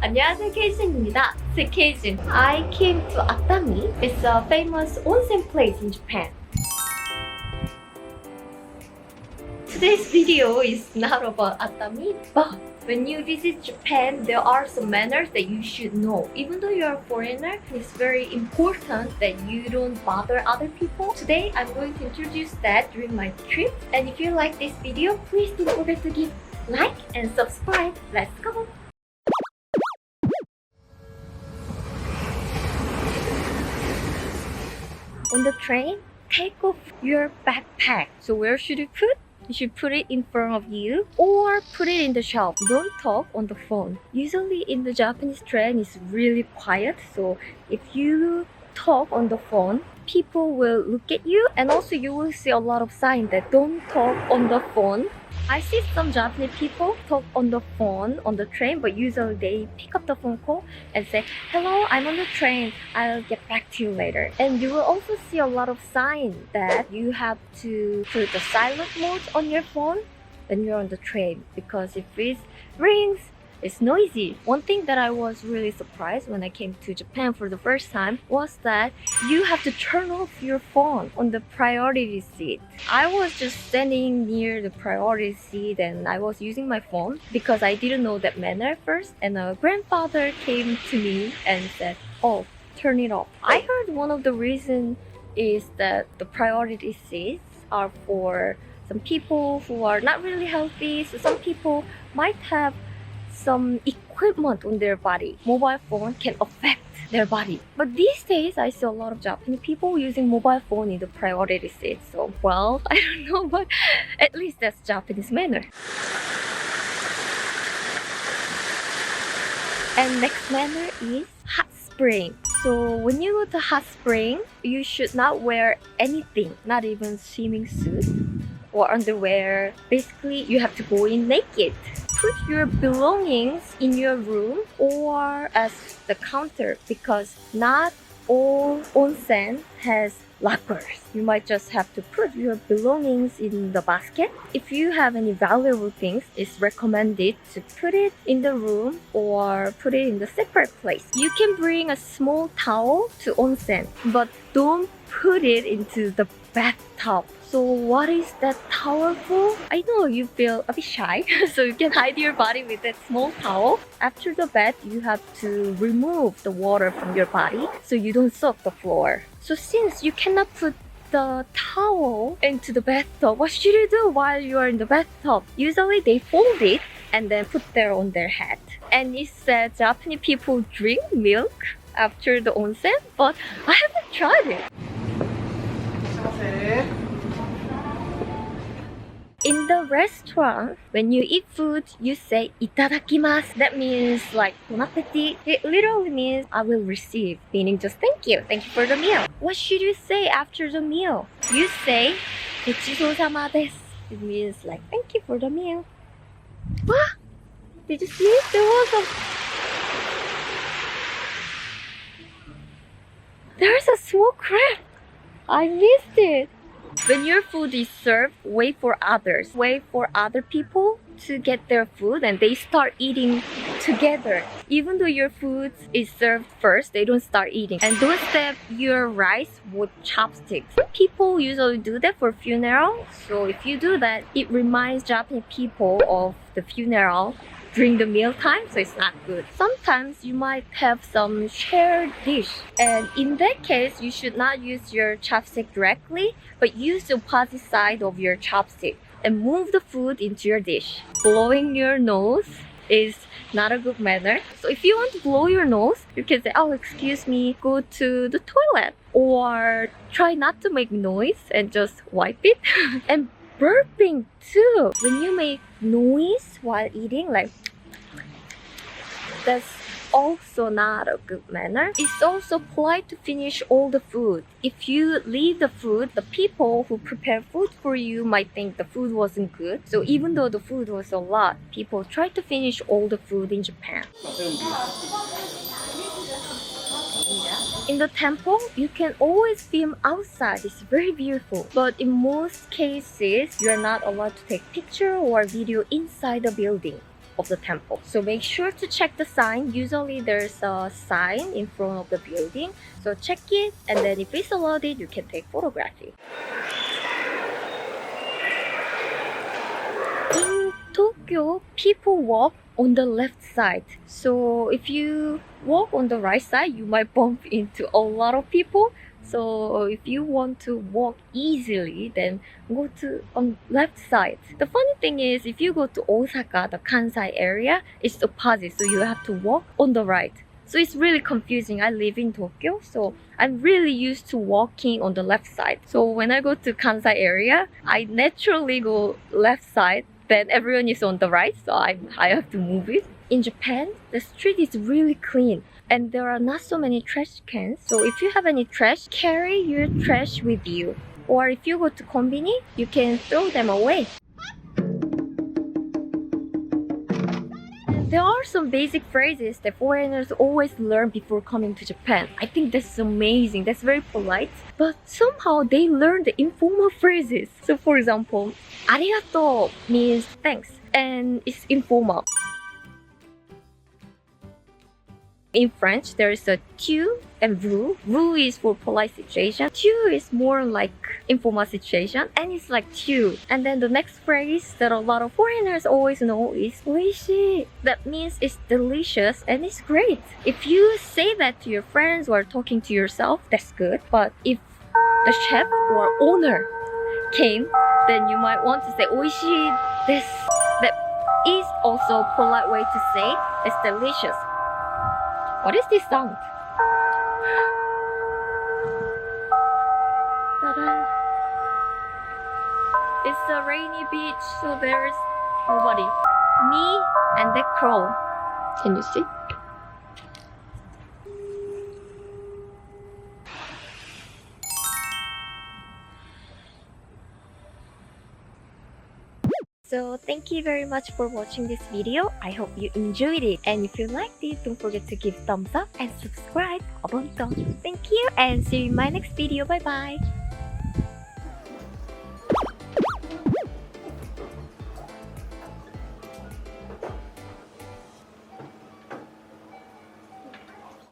안녕하세요, K-Jin입니다. It's K-Jin. I came to Atami. It's a famous onsen place in Japan. Today's video is not about Atami, but when you visit Japan, there are some manners that you should know. Even though you're a foreigner, it's very important that you don't bother other people. Today, I'm going to introduce that during my trip. And if you like this video, please don't forget to give like and subscribe. Let's go! On the train, take off your backpack. So where should you put? You should put it in front of you or put it in the shelf. Don't talk on the phone. Usually in the Japanese train, it's really quiet. So if you talk on the phone, people will look at you, and also you will see a lot of signs that don't talk on the phone. I see some Japanese people talk on the phone on the train, but usually they pick up the phone call and say, "Hello, I'm on the train. I'll get back to you later." And you will also see a lot of signs that you have to put the silent mode on your phone when you're on the train, because if it rings, it's noisy. One thing that I was really surprised when I came to Japan for the first time was that you have to turn off your phone on the priority seat. I was just standing near the priority seat and I was using my phone because I didn't know that manner at first, and a grandfather came to me and said, "Oh, turn it off." I heard one of the reasons is that the priority seats are for some people who are not really healthy, so some people might have some equipment on their body. Mobile phone can affect their body. But these days, I see a lot of Japanese people using mobile phone in the priority seat. So, well, I don't know, but at least that's Japanese manner. And next manner is hot spring. So when you go to hot spring, you should not wear anything, not even swimming suit or underwear. Basically, you have to go in naked. Put your belongings in your room or as the counter, because not all onsen has lockers. You might just have to put your belongings in the basket. If you have any valuable things, it's recommended to put it in the room or put it in the separate place. You can bring a small towel to onsen, but don't put it into the bathtub. So what is that towel for? I know you feel a bit shy, so you can hide your body with that small towel. After the bath, you have to remove the water from your body so you don't soak the floor. So since you cannot put the towel into the bathtub, what should you do while you are in the bathtub? Usually they fold it and then put there on their head. And it said Japanese people drink milk after the onsen, but I haven't tried it. In the restaurant, when you eat food, you say "itadakimasu." That means like "bon appetit." It literally means "I will receive," meaning just thank you for the meal. What should you say after the meal? You say "gochisousama desu." It means like thank you for the meal. What? Did you see it? There's a small crack. I missed it. When your food is served, wait for others. Wait for other people to get their food and they start eating together. Even though your food is served first, they don't start eating. And don't stab your rice with chopsticks. People usually do that for funeral. So if you do that, it reminds Japanese people of the funeral during the meal time, so it's not good. Sometimes you might have some shared dish, and in that case, you should not use your chopstick directly, but use the opposite side of your chopstick and move the food into your dish. Blowing your nose is not a good manner. So if you want to blow your nose, you can say, "Oh, excuse me, go to the toilet," or try not to make noise and just wipe it. And burping too. When you make noise while eating, like, that's also not a good manner. It's also polite to finish all the food. If you leave the food, the people who prepare food for you might think the food wasn't good. So even though the food was a lot, people try to finish all the food in Japan. In the temple, you can always film outside. It's very beautiful. But in most cases, you're not allowed to take picture or video inside the building. of the temple. So make sure to check the sign. Usually there's a sign in front of the building. So check it, and then if it's allowed, you can take photography. In Tokyo, people walk on the left side. So if you walk on the right side, you might bump into a lot of people. So if you want to walk easily, then go to on left side. The funny thing is, if you go to Osaka, the Kansai area, it's opposite. So you have to walk on the right. So it's really confusing. I live in Tokyo, so I'm really used to walking on the left side. So when I go to Kansai area, I naturally go left side. Then everyone is on the right, so I have to move it. In Japan, the street is really clean and there are not so many trash cans. So if you have any trash, carry your trash with you. Or if you go to konbini, you can throw them away. There are some basic phrases that foreigners always learn before coming to Japan. I think that's amazing. That's very polite. But somehow they learn the informal phrases. So for example, arigato means thanks and it's informal. In French, there is a tu and vous. Vous is for polite situation. Tu is more like informal situation, and it's like tu. And then the next phrase that a lot of foreigners always know is oishi. That means it's delicious and it's great. If you say that to your friends or talking to yourself, that's good. But if the chef or owner came, then you might want to say oishi. That is also a polite way to say it's delicious. What is this sound? Ta-da. It's a rainy beach, so there's nobody. Me and the crow. Can you see? So thank you very much for watching this video. I hope you enjoyed it. And if you liked it, don't forget to give thumbs up and subscribe. Thank you and see you in my next video. Bye bye.